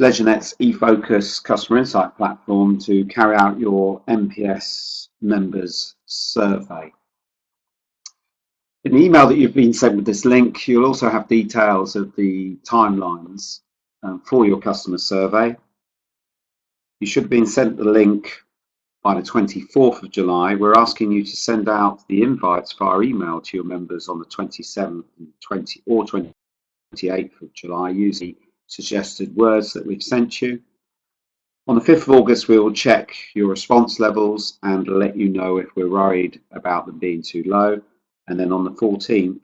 LeisureNet's eFocus customer insight platform to carry out your NPS members survey. In the email that you've been sent with this link, you'll also have details of the timelines for your customer survey. You should have been sent the link by the 24th of July. We're asking you to send out the invites via email to your members on the 27th and 28th of July using the suggested words that we've sent you. On the 5th of August, we will check your response levels and let you know if we're worried about them being too low. And then on the 14th,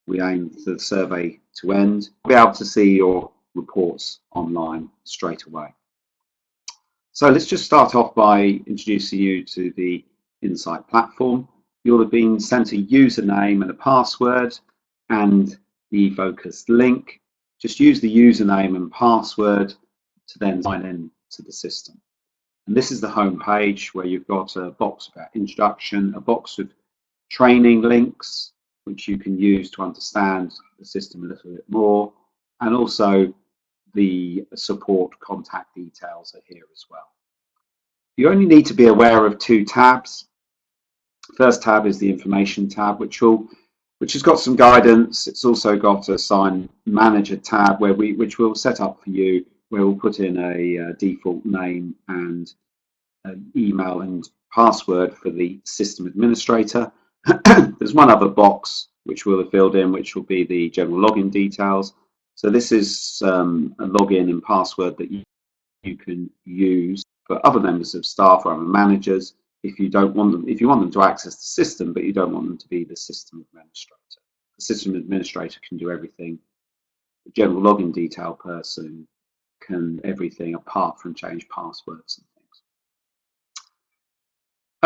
we aim for the survey to end. We'll be able to see your reports online straight away. So let's just start off by introducing you to the Insight platform. You'll have been sent a username and a password and the eFocus link. Just use the username and password to then sign in to the system. And this is the home page where you've got a box about introduction, a box with training links, which you can use to understand the system a little bit more, and also the support contact details are here as well. You only need to be aware of two tabs. First tab is the information tab, which has got some guidance. It's also got a sign manager tab which we'll set up for you, where we'll put in a default name and an email and password for the system administrator. There's one other box which we'll have filled in, which will be the general login details. So this is a login and password that you can use for other members of staff or other managers if you want them to access the system, but you don't want them to be the system administrator. The system administrator can do everything. The general login detail person can everything apart from change passwords and things.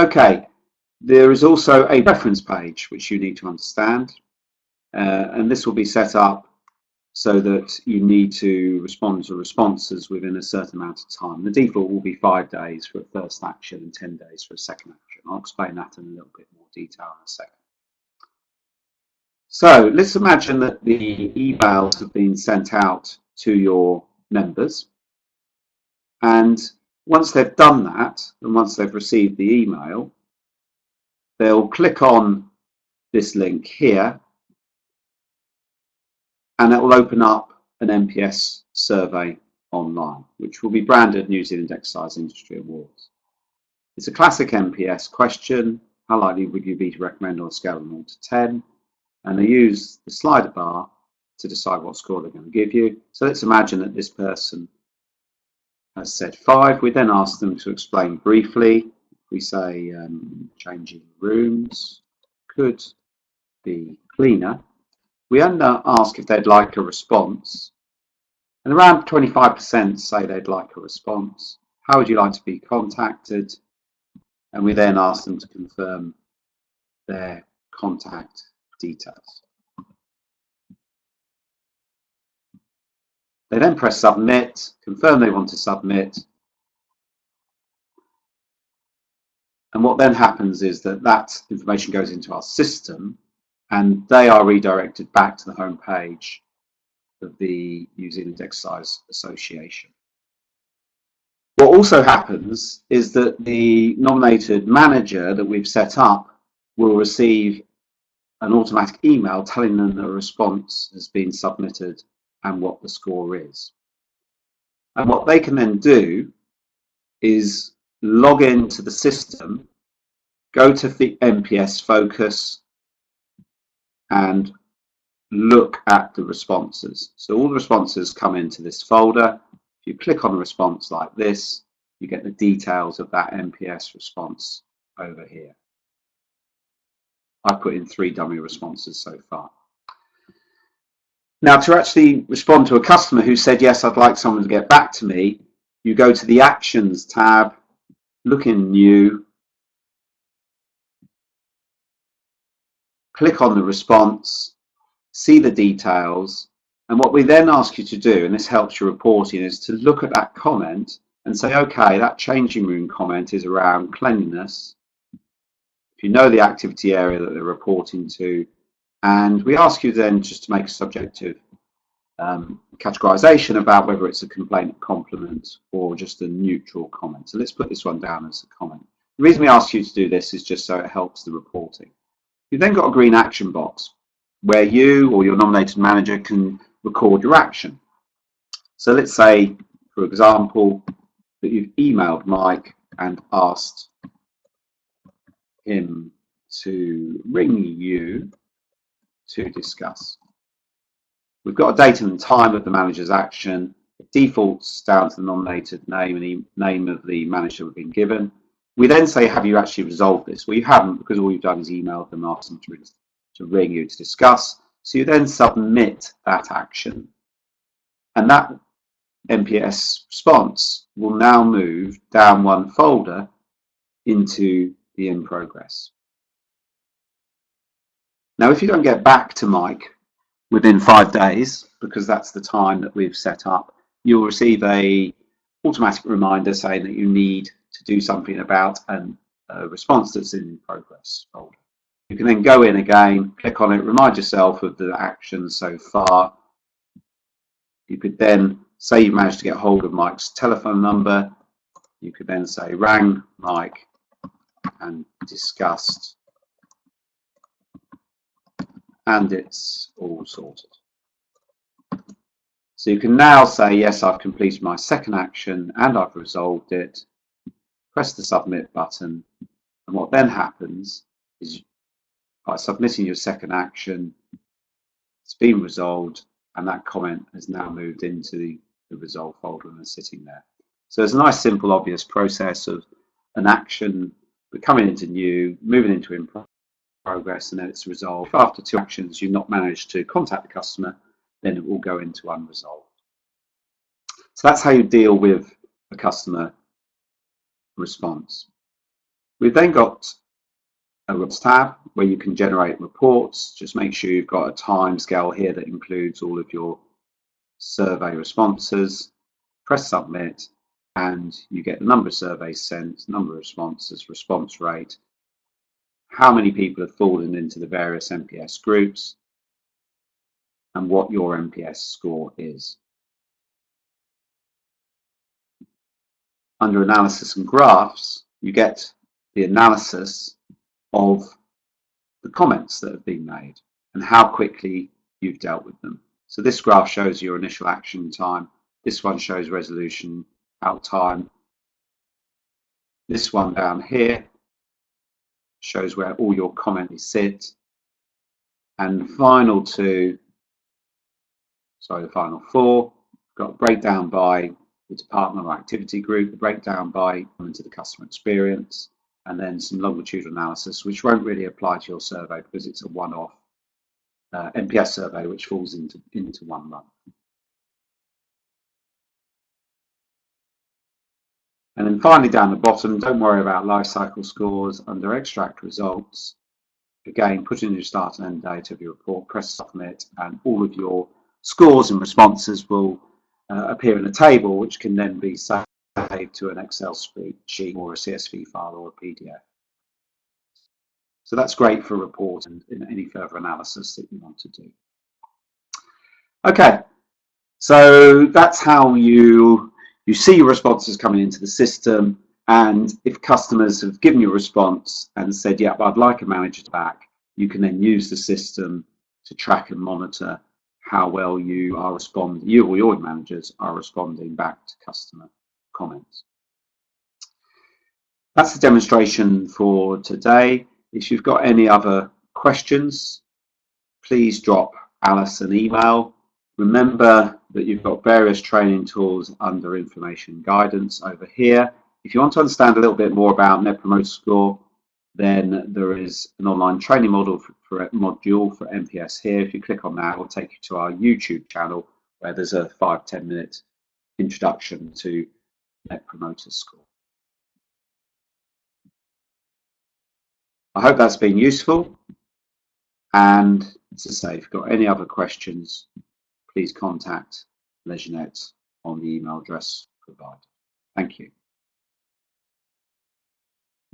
Okay, there is also a reference page which you need to understand, and this will be set up so that you need to respond to responses within a certain amount of time. The default will be 5 days for a first action and 10 days for a second action. I'll explain that in a little bit more detail in a second. So let's imagine that the emails have been sent out to your members, and once they've done that, and once they've received the email, they'll click on this link here, and it will open up an NPS survey online, which will be branded New Zealand Exercise Industry Awards. It's a classic NPS question: how likely would you be to recommend on a scale of 0 to 10? And they use the slider bar to decide what score they're going to give you. So let's imagine that this person has said 5. We then ask them to explain briefly. We say changing rooms could be cleaner. We ask if they'd like a response, and around 25% say they'd like a response. How would you like to be contacted? And we then ask them to confirm their contact details. They then press submit, confirm they want to submit, and what then happens is that information goes into our system, and they are redirected back to the home page of the New Zealand Exercise Association. What also happens is that the nominated manager that we've set up will receive an automatic email telling them that a response has been submitted and what the score is. And what they can then do is log into the system, go to the NPS Focus, and look at the responses. So all the responses come into this folder. If you click on a response like this, you get the details of that NPS response over here. I've put in 3 dummy responses so far. Now, to actually respond to a customer who said, yes, I'd like someone to get back to me, you go to the Actions tab, look in New, click on the response, see the details, and what we then ask you to do, and this helps your reporting, is to look at that comment and say, okay, that changing room comment is around cleanliness. If you know the activity area that they're reporting to, and we ask you then just to make a subjective categorization about whether it's a complaint, compliment, or just a neutral comment. So let's put this one down as a comment. The reason we ask you to do this is just so it helps the reporting. You've then got a green action box where you or your nominated manager can record your action. So let's say, for example, that you've emailed Mike and asked him to ring you to discuss. We've got a date and time of the manager's action. It defaults down to the nominated name and the name of the manager we've been given. We then say, have you actually resolved this? Well, you haven't, because all you've done is emailed them, asked them to ring you to discuss. So you then submit that action. And that NPS response will now move down one folder into the in progress. Now, if you don't get back to Mike within 5 days, because that's the time that we've set up, you'll receive a automatic reminder saying that you need to do something about a response that's in progress folder. You can then go in again, click on it, remind yourself of the action so far. You could then say you've managed to get hold of Mike's telephone number. You could then say rang Mike and discussed, and it's all sorted. So you can now say, yes, I've completed my second action and I've resolved it. Press the submit button, and what then happens is by submitting your second action, it's been resolved, and that comment has now moved into the resolve folder and is sitting there. So it's a nice, simple, obvious process of an action coming into new, moving into in progress, and then it's resolved. If after 2 actions you've not managed to contact the customer, then it will go into unresolved. So that's how you deal with a customer response. We've then got a reports tab where you can generate reports. Just make sure you've got a time scale here that includes all of your survey responses. Press submit, and you get the number of surveys sent, number of responses, response rate, how many people have fallen into the various NPS groups, and what your NPS score is. Under analysis and graphs, you get the analysis of the comments that have been made and how quickly you've dealt with them. So this graph shows your initial action time. This one shows resolution out time. This one down here shows where all your comments sit. And the final four, got a breakdown by the department or activity group, the breakdown by into the customer experience, and then some longitudinal analysis, which won't really apply to your survey because it's a one-off NPS survey which falls into 1 month. And then finally down the bottom, don't worry about life cycle scores. Under extract results, again, put in your start and end date of your report, press submit, and all of your scores and responses will appear in a table, which can then be saved to an Excel spreadsheet or a CSV file or a PDF. So that's great for report and in any further analysis that you want to do. Okay, so that's how you see your responses coming into the system, and if customers have given you a response and said, yeah, I'd like a manager back, you can then use the system to track and monitor how well you are responding, you or your managers are responding back to customer comments. That's the demonstration for today. If you've got any other questions, please drop Alice an email. Remember that you've got various training tools under information guidance over here. If you want to understand a little bit more about Net Promoter Score, then there is an online training module for NPS here. If you click on that, it will take you to our YouTube channel where there's a 5-10 minute introduction to Net Promoter Score. I hope that's been useful, and as I say, if you've got any other questions, please contact LeisureNet on the email address provided. Thank you.